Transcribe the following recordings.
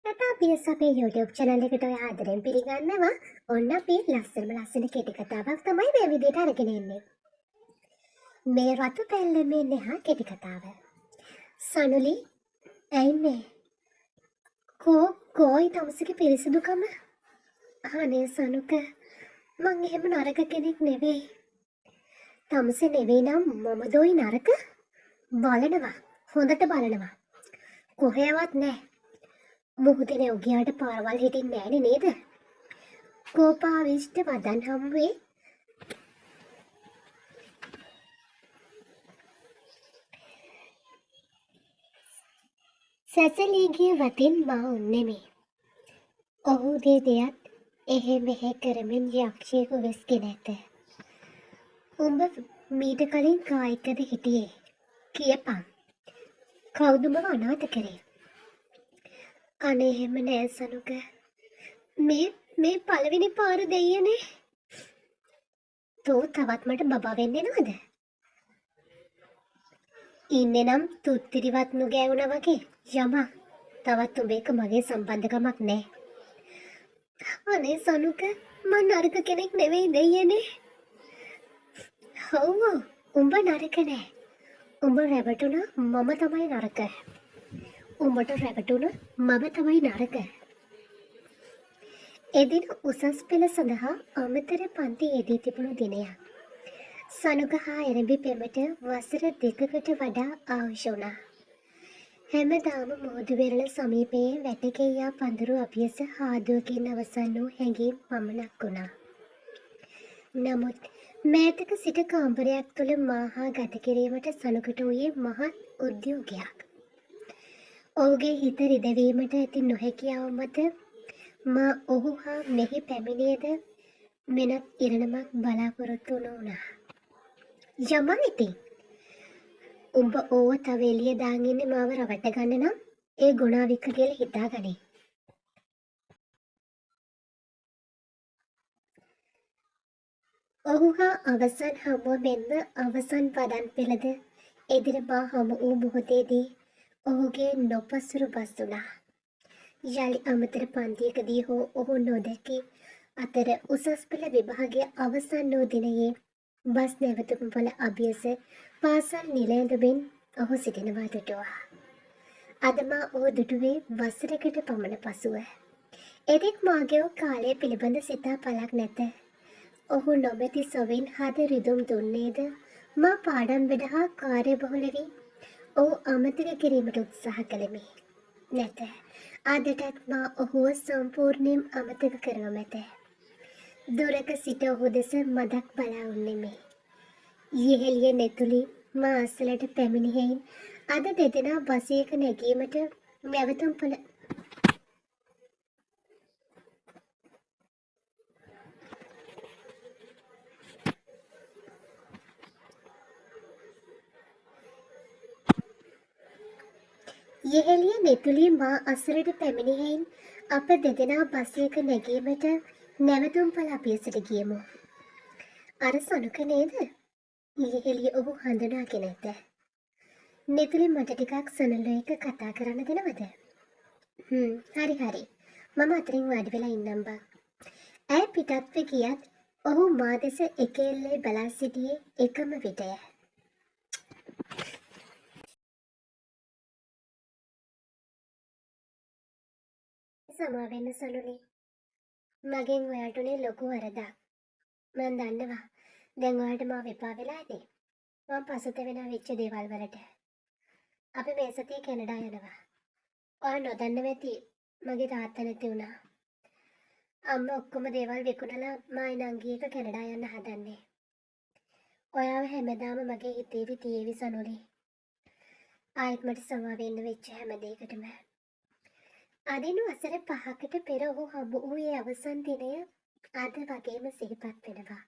කතාපියස් අපේ YouTube channel එකට ඔය ආදරෙන් පිළිගන්නවා. ඔන්න අපි ලස්සන කෙටි කතාවක් තමයි මේ විදිහට අරගෙන එන්නේ. මේ රතු පැල්ලමේ නෙහා කෙටි කතාව. සනුලි ඇයි මේ? කෝයි තමසගේ පිරිසිදුකම? අනේ සනුක මං එහෙම නරක කෙනෙක් නෙවෙයි. තමස නෙවෙයි නම් මොමදෝයි නරක? බලනවා. හොඳට බලනවා. කොහෙවත් නෑ. මුහුදේ ඔගියාට පාරවල් හිටින්නේ නෑනේ නේද? කෝපාවිෂ්ඨ වදන් හමුවේ සැසලීගේ වතින් මා උන්නෙමේ. ඔහුගේ දෙයත් එහෙ මෙහෙ කරමින් යක්ෂයෙකු වෙස්ගෙන ඇත. උඹ මීට කලින් කායිකද හිටියේ? කියපන්. කවුද උඹව අනාථ කරේ? අනේ එහෙම නෑ සනුක. මේ පළවෙනි පාර දෙයියනේ. තෝ තවත් මට බබා වෙන්නේ නේද? ඉන්නේ නම් තුත්තිරිවත් නොගෑවුණා වගේ යමා. තවත් උඹේක මගේ සම්බන්ධකමක් නෑ. අනේ සනුක මං නරක කෙනෙක් නෙවෙයි දෙයියනේ. ඔව් උඹ නරක නෑ. උඹ රැවටුණා මම තමයි නරක. උඹට රැවටුණා මම තමයි නරක. එදින උසස් පෙළ සඳහා අමතර පන්ති යෙදී තිබුණු දිනයක්. සනුක හා එරඹි පෙමට වසර 2කට වඩා අවශ්‍ය වුණා. හැමදාම මුහුදු වෙරළ සමීපයේ වැටකෙయ్యා පඳුරු අභියස හාදුවකින් අවසන් වූ හැඟීම් පමණක් වුණා. නමුත් මෑතක සිට කාමරයක් තුළ මාහා ගත කිරීමට සනුකට වූයේ මහත් උද්‍යෝගයක්. ඔහුගේ හිත රිදවීමට ඇති නොහැකියාව මත මා ඔහු හා මෙහි පැමිණියද මෙනත් ඉරණමක් බලාපොරොත්තු වුණා. යමා ඉතින්. උඹ ඕව තව එළිය දාන් ඉන්නේ මාව රවට්ට ගන්න නම් ඒ ගුණාවික කියලා හිතාගනි. ඔහු හා අවසන් හමුව මෙන්ම අවසන් වදන් පෙළද එදින මා හමු වූ මොහොතේදී ඔහුගේ නොපසුරු බස් වුණා. යලි අමතර පන්තියකදී හෝ ඔහු නොදැකී අතර උසස් පෙළ විභාගයේ අවසන් වූ දිනයේ බස් නැවතුම් පොළ අභියස පාසල් නිලැඳුමින් ඔහු සිටිනවා දුටුවා. අද මා ඔහු දුටුවේ වසරකට පමණ පසුව. එතෙක් මාගේ කාලය පිළිබඳ සිතා පළක් නැත. ඔහු නොමැති සොවින් හද රිදුම් දුන්නේද මා පාඩම් වැඩ හා කාර්යබහුල වී ඔහු අමතක කිරීමට උත්සාහ කළෙමි. නැත. අදටත් මා ඔහුව සම්පූර්ණයෙන් අමතක කරව මැත. දුරක සිට ඔහු දෙස මදක් බලා උන්නෙමි. යෙහෙළිය නෙතුලි මා අසලට පැමිණිහෙයින් අද දෙදෙනා බසයක නැගීමට නැවතුම් පොළ යෙහෙළිය නෙතුලි මා අසලට පැමිණිහෙයින් අප දෙදෙනා බසයක නැගීමට නැවතුම් පොළ අභියසට ගියමු. අර සනුක නේද? යෙහෙළිය ඔහු හඳුනාගෙන ඇත. නෙතුලි මට ටිකක් සනලු එක කතා කරන්න දෙනවද? හරි. මම අතරින් වාඩි වෙලා ඉන්නම් බං. ඇය පිටත්ව ගියත් ඔහු මා දෙස එකෙල්ලේ බලා සිටියේ එකම විටය. සමා වෙන්න සනුලි. මගෙන් ඔයාට උනේ ලොකු වරදක්. මම දන්නවා. දැන් ඔයාට මාව එපා වෙලා ඇති. මම පසුතැවෙනා වෙච්ච දේවල් වලට. අපි මේ සතියේ කැනඩා යනවා. ඔයා නොදන්නව ඇති මගේ තාත්තා නැති වුණා. අම්මා ඔක්කොම දේවල් විකුණලා මායි නංගි එක කැනඩා යන්න හදන්නේ. ඔයාව හැමදාම මගේ හිතේවි තියේවි සනුලි. ආයෙත් මට සමා වෙන්න වෙච්ච හැම දෙයකටම. අදින වසර 5කට පෙර ඔහු හමු වූයේ අවසන් දිනය අද වගේම සිහිපත් වෙනවා.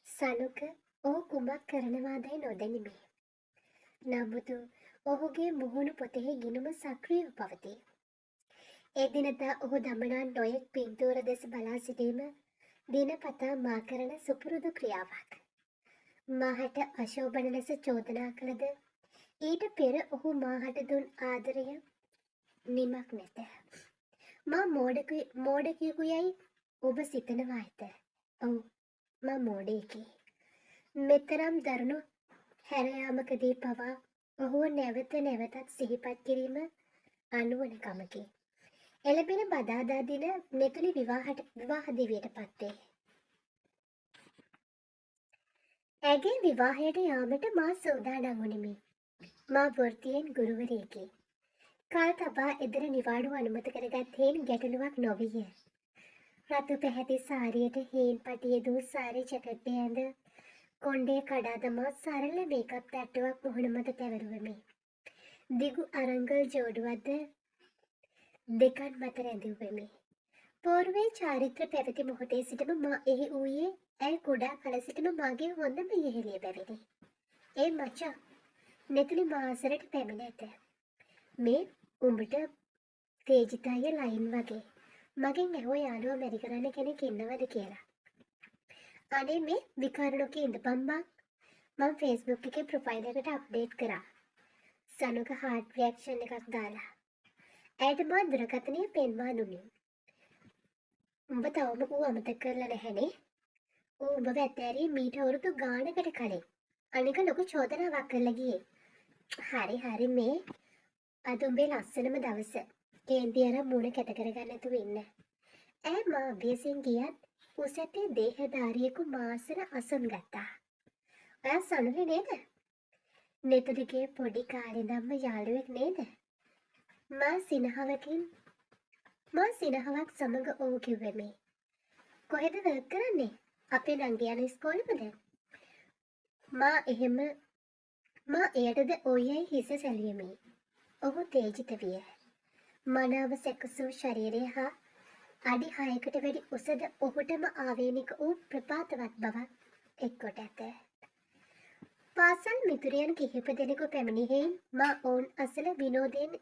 සනුක ඔහු කුමක් කරනවාදයි නොදැනිමි. නමුත් ඔහුගේ මුහුණු පොතෙහි ගිණුම සක්‍රියව පවතී. එදිනදා ඔහු දමනා නොයෙක් පින්තූර දෙස බලා සිටීම දිනපතා මා කරන සුපුරුදු ක්‍රියාවක්. මාහට අශෝභන ලෙස චෝදනා කළද ඊට පෙර ඔහු මාහට දුන් ආදරය නිමක් නැත. මා මෝඩකියකුයයි ඔබ සිතනවා ඇත. ඔව් මා මෝඩයකි. මෙතරම් දරුණු හැරයාමකදී පවා ඔහුව නැවත නැවතත් සිහිපත් කිරීම අනුවන කමකි. එළබෙන බදාදා දින නෙතුලි විවාහ දිවියට පත්වේ. ඇගේ විවාහයට යාමට මා සූදානම් වුනිමි. මා වෘත්තියෙන් ගුරුවරයෙකි. කල් තබා එදර නිවාඩු අනුමත කරගත් හේන් ගැටලුවක් නොවිය. රතු පැහැති සාරියට හේන් පටිය දූ සාරි ජැකට්ටය ඇඳ කොණ්ඩේ කඩා දමා සරල මේකප් තැට්ටුවක් මුහුණ මත තැවරුවමි. දිගු අරංගල් ජෝඩුවක්ද දෙකන් මත රැඳවුවෙමි. පෝරුවේ චාරිත්‍ර පැවති මොහොතේ සිටම මා එහි වූයේ ඇය කුඩා කල සිටම මාගේ හොඳම යෙහෙළිය බැවිනි. ඒ මචං නෙතුලි මා අසරට පැමිණ ඇත. මේ උඹට තේජිතාය ලයින් වගේ. මගෙන් ඇහුව යාළුවා මැරි කරන්න කෙනෙක් ඉන්නවද කියලා. අනේ මේ විකාරණෝක ඉඳපන් බං. මම Facebook එකේ ප්‍රොෆයිල් එකට අප්ඩේට් කරා. සනුක හાર્ට් රියැක්ෂන් එකක් දාලා. ඇයට මා දුරකථනය පෙන්වා දුන්නා. උඹ තවම ඌ අමතක කරලා නැහැනේ. ඌ උඹව ඇතෑරියේ මීට අවුරුදු ගානකට කලින්. අනික ලොකු චෝදනාවක් කරලා ගියේ. හරි මේ අද උඹේ ලස්සනම දවස. කේන්ති අර මූණ කැට කරගන්න නැතුව ඉන්න. ඈ මා අභියසින් ගියත් උසැතේ දේහධාරියෙකු මාසර අසුන් ගත්තා. ඔයා සනුලි නේද? නෙතුලිගේ පොඩි කාලේ ඉඳන්ම යාළුවෙක් නේද? මා සිනහවක් සමග ඔව් කිව්වෙමි. කොහෙද වර්ක් කරන්නේ? අපේ නංගි යන ඉස්කෝලේමද? මා එයටද ඔයයි හිස සැලියෙමි. ඔහු තේජිත විය. මනාව සැකසූ ශරීරය හා අඩි 6කට වැඩි උසද ඔහුටම ආවේනික වූ ප්‍රපාතවත් බවක් එක්කොට ඇත. පාසල් මිතුරියන් කිහිප දෙනෙකු පැමිණි හේයින් මා ඔවුන් අසල විනෝදයෙන්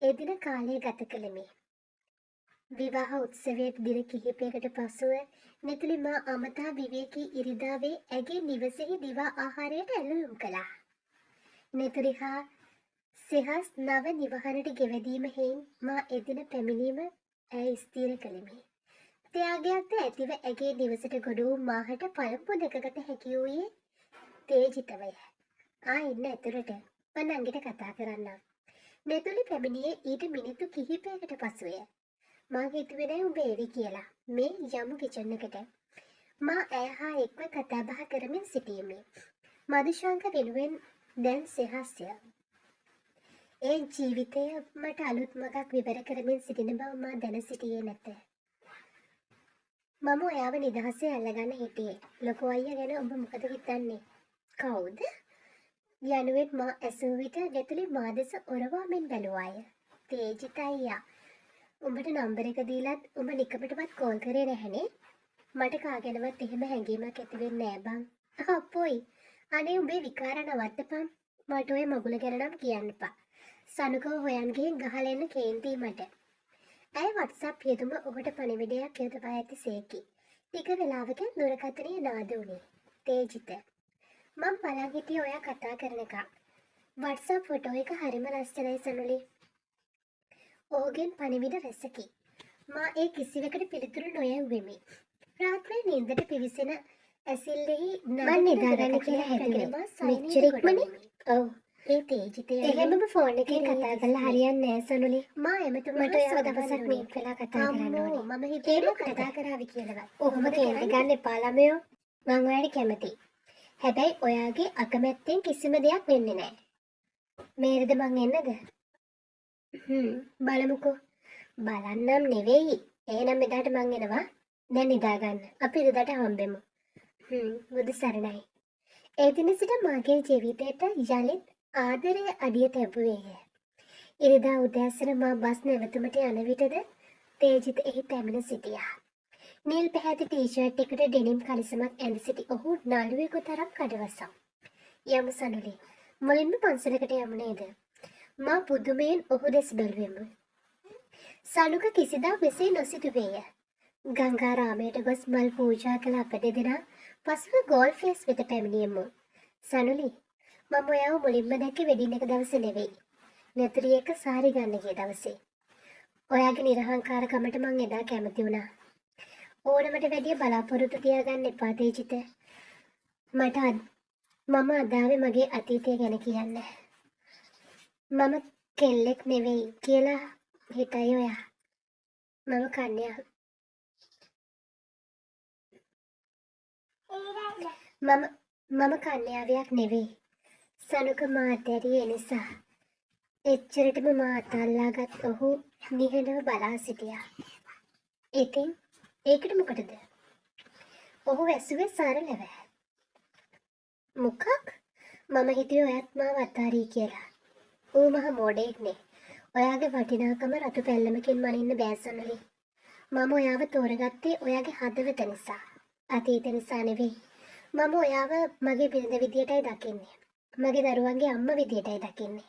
එදින කාලය ගත කළෙමි. විවාහ උත්සවයේ දින කිහිපයකට පසුව නෙතුලි මා අමතා විවේකී ඉරිදාවේ ඇගේ නිවසෙහි දිවා ආහාරයට ඇලුම් කළා. නෙතුලි හා සෙහස් නව නිවහනට ගෙවැදීම හේයින් මා එදින පැමිණීම ඇය ස්ථීර කළෙමි. ත්‍යාගයක්ද ඇතිව ඇගේ නිවසට ගොඩ වූ මාහට පළමු දැකගත හැකි වූයේ තේජිතවය. ඉන්න ඇතුළට මං නංගිට කතා කරන්නම්. නෙතුලි පැමිණියේ ඊට මිනිත්තු කිහිපයකට පසුය. මා හිතුවේ නෑ උඹ එවි කියලා. මේ යමු කිචන් එකට. මා ඇය හා එක්ව කතා බහ කරමින් සිටියෙමි. මදුශාංක වෙනුවෙන් දැන් සෙහස්ය. ඒ ජීවිතය මට අලුත් මගක් විවර කරමින් සිටින බව මා දැන සිටියේ නැත. මම ඔයාව නිදහසේ අල්ලගන්න හිටියේ. ලොකු අයියා ගැන ඔබ මොකද හිතන්නේ? කවුද? යනුවෙන් මා ඇසූ විට නෙතුලි මා දෙස ඔරවාමින් බැලුවාය. තේජිත අයියා. උඹට නම්බර එක දීලත් උඹ නිකමටවත් කෝල් කරේ නැහැනේ. මට කාගෙනවත් එහෙම හැඟීමක් ඇති වෙන්නේ නෑ බං. අපොයි. අනේ උඹේ විකාර නවත්තපන්. මට ඔය මගුල ගැන නම් කියන්න එපා. සනුකව හොයන් ගිහින් ගහලා එන්න කේන්ති මට. ඇය WhatsApp යෙදුම ඔබට පණිවිඩයක් යොදවා ඇති සේකි. ටික වෙලාවකින් දුරකථනයේ නාද වුණේ. තේජිත. මම බලන් හිටියේ ඔයා කතා කරන එක. WhatsApp ෆොටෝ එක හරිම ලස්සනයි සනුලි. ඔහුගෙන් පණිවිඩ රැසකි. මා ඒ කිසිවකට පිළිතුරු නොයැව්වෙමි. රාත්‍රියේ නිින්දට පිවිසෙන ඇසිල්ලෙහි මම නිදාගන්න කියලා හැදුවේ. මෙච්චර ඉක්මනින්? ඔව්. ඒ තේජිතය එහෙමම ෆෝන් එකේ කතා කරලා හරියන්නේ නෑ සනුලි. මා එමෙතුමාට ඔයාව දවසක් මීට් වෙලා කතා කරන්න ඕනේ. මම හිතේ කතා කරાવી කියලා. ඔහොම කේන්ති ගන්න එපා ළමයෝ. මං ඔයාලට කැමතියි. හැබැයි ඔයාගේ අකමැත්තෙන් කිසිම දෙයක් වෙන්නේ නෑ. මේරද මං එන්නද? බලමුකෝ. බලන්නම් නෙවෙයි. එහෙනම් එදාට මං එනවා. දැන් නිදාගන්න. අපි ඉරිදාට හම්බෙමු. බුදු සරණයි. ඒ දින සිට මාගේ ජීවිතයට යලිත් ආදරය අඩිය තැබුවේය. ඉරිදා උදෑසන මා බස් නැවතුමට යන විටද තේජිත එහි පැමිණ සිටියා. නිල් පැහැති ටී-ෂර්ට් එකට ඩෙනිම් කලිසමක් ඇඳ සිටි ඔහු නළුවෙකු තරම් කඩවසම්. යමු සනුලි. මුලින්ම පන්සලකට යමු නේද? මා පුදුමයෙන් ඔහු දෙස බැලුවෙමු. සනුක කිසිදා මෙසේ නොසිතුවේය. ගංගාරාමයට ගොස් මල් පූජා කළ අප දෙදෙනා පසුව ගෝල්ෆේස් වෙත පැමිණියෙමු. සනුලි, මම ඔයාව මුලින්ම දැක්කේ වෙඩින් එක දවසේ නෙවෙයි. නෙතුරිය එක සාරි ගන්න ගිය දවසේ. ඔයාගේ නිර්හංකාරකමට මං එදා කැමති වුණා. ඕනමට වැඩිය බලාපොරොත්තු තියාගන්න එපා තේජිත. මම අදාවේ මගේ අතීතය ගැන කියන්න. මම කෙල්ලෙක් නෙවෙයි කියලා හිතයි ඔයා. මම කන්‍යා. මම කන්‍යාවයක් නෙවෙයි. සනුක මාත් ඇරියේ නිසා. එච්චරටම මා අතල්ලාගත් ඔහු නිහඬව බලා සිටියා. ඉතින් ඒකට මොකටද? ඔහු වැස්සුවේ සරලව. මොකක්? මම හිතුවේ ඔයත් මාව අතාරී කියලා. ඌ මහ මෝඩයෙක්නේ. ඔයාගේ වටිනාකම රතු පැල්ලමකින් මනින්න බෑ සනලි. මම ඔයාව තෝරගත්තේ ඔයාගේ හදවත නිසා. අතීත නිසා නෙවෙයි. මම ඔයාව මගේ බිරිඳ විදියටයි දකින්නේ. මගේ දරුවන්ගේ අම්මා විදියටයි දකින්නේ.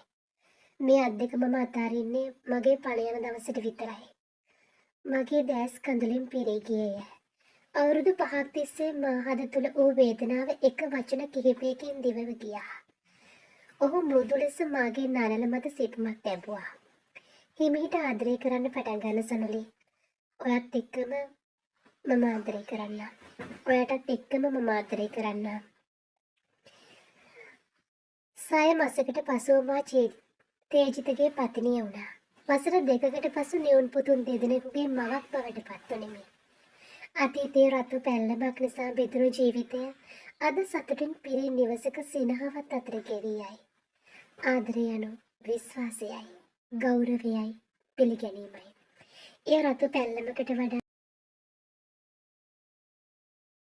මේ අත් දෙක මම අතාරින්නේ මගේ පණ යන දවසට විතරයි. මගේ දැස් කඳුලින් පිරී ගියේය. අවුරුදු 5ක් තිස්සේ මා හද තුල වූ වේදනාව එක වචන කිහිපයකින් දිවව ගියා. ඔහු මෘදු ලෙස මාගේ නළල මත සිපුමක් තැබුවා. හිමිහිට ආදරය කරන්න පටන් ගන්න සනුලි. ඔයත් එක්කම මම ආදරය කරන්න. ඔයාටත් එක්කම මම ආදරය කරන්න. සය මාසයකට පසුව මා තේජිතගේ පත්නිය වුණා. වසර 2කට පසු නියුන් පුතුන් දෙදෙනෙකුගේ මවක් බවට පත් වුනිමි. අතීතයේ රතු පැල්ලමක් නිසා බිඳුණු ජීවිතය අද සතුටින් පිරී නිවසක සිනහවත් අතර ගෙවී යයි. ආදරය යනු විශ්වාසයයි, ගෞරවයයි, පිළිගැනීමයි. එය රතු පැල්ලමකට වඩා